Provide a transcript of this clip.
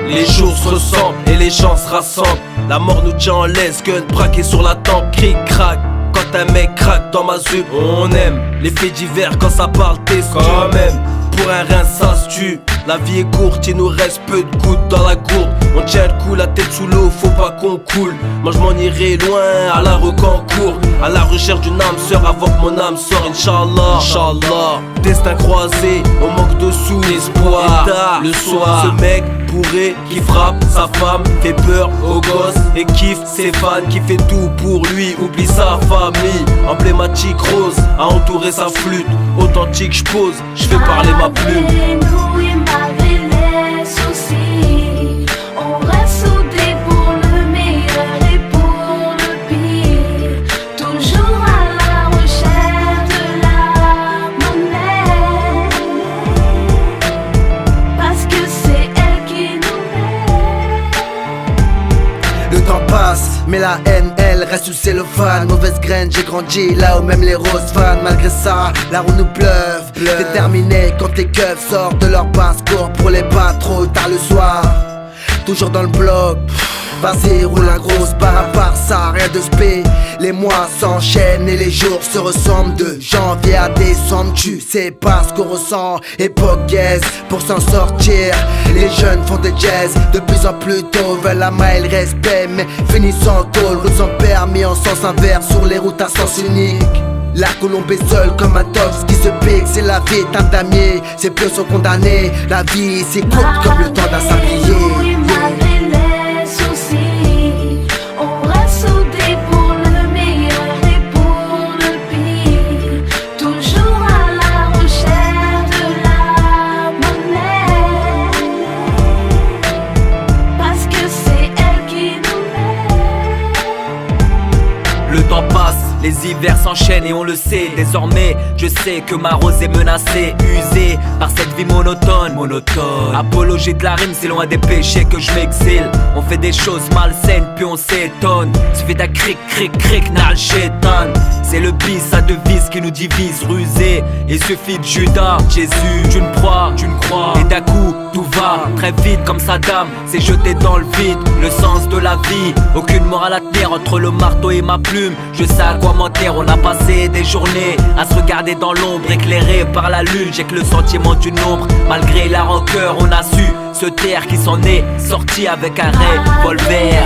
Les jours se ressemblent et les gens se rassemblent. La mort nous tient en laisse, gun braqué sur la tempe, cric crack. Quand un mec craque dans ma zup, on aime les faits divers quand ça parle t'es quand même. Pour un rein ça se tue. La vie est courte, il nous reste peu de gouttes dans la gourde. On tient le coup, la tête sous l'eau, faut pas qu'on coule. Moi je m'en irai loin, à la reconcours, à la recherche d'une âme sœur avant que mon âme sorte, Inch'Allah, Inch'Allah. Destin croisé, on manque de sous, espoir. Et tard, le soir, ce mec bourré qui frappe sa femme, fait peur aux gosses et kiffe ses fans, qui fait tout pour lui, oublie sa famille. Emblématique rose, a entouré sa flûte. Authentique j'pose, j'fais parler ma plume. Malgré les soucis, on reste soudés pour le meilleur et pour le pire. Toujours à la recherche de la monnaie, parce que c'est elle qui nous met. Le temps passe, mais la haine, elle reste sous cellophane. Mauvaise graine, j'ai grandi là où même les roses fan. Malgré ça, la roue nous pleuve. Déterminé quand les keufs sortent de leur basse-cour pour les pas trop tard le soir. Toujours dans le bloc, vas-y roule un gros bar. À part ça, rien de spé. Les mois s'enchaînent et les jours se ressemblent. De janvier à décembre, tu sais pas ce qu'on ressent. Époque gaze, pour s'en sortir, les jeunes font des jazz. De plus en plus tôt, veulent la main et le respect, mais finissent en tôle. Routes sans permis en sens inverse sur les routes à sens unique. La colombe est seule comme un tox qui se pique. C'est la vie est un damier, ses pieux sont condamnés. La vie c'est courte comme le temps d'un sablier. Malgré les soucis, on reste soudés pour le meilleur et pour le pire. Toujours à la recherche de la monnaie, parce que c'est elle qui nous met. Le temps passe, les hivers s'enchaînent et on le sait. Désormais, je sais que ma rose est menacée, usée par cette vie monotone. Apologie de la rime, c'est loin des péchés que je m'exile. On fait des choses malsaines, puis on s'étonne. Suffit d'un cric, cric, cric, nal chétan. C'est le bis à devise qui nous divise, rusé. Il suffit de Judas, Jésus, d'une proie, et d'un coup, tout va très vite comme Saddam. C'est jeté dans le vide, le sens de la vie. Aucune morale à tenir entre le marteau et ma plume. Je sais à quoi mentir, on a passé des journées à se regarder dans l'ombre, éclairé par la lune. J'ai que le sentiment du nombre. Malgré la rancœur, on a su se taire, qui s'en est sorti avec un revolver.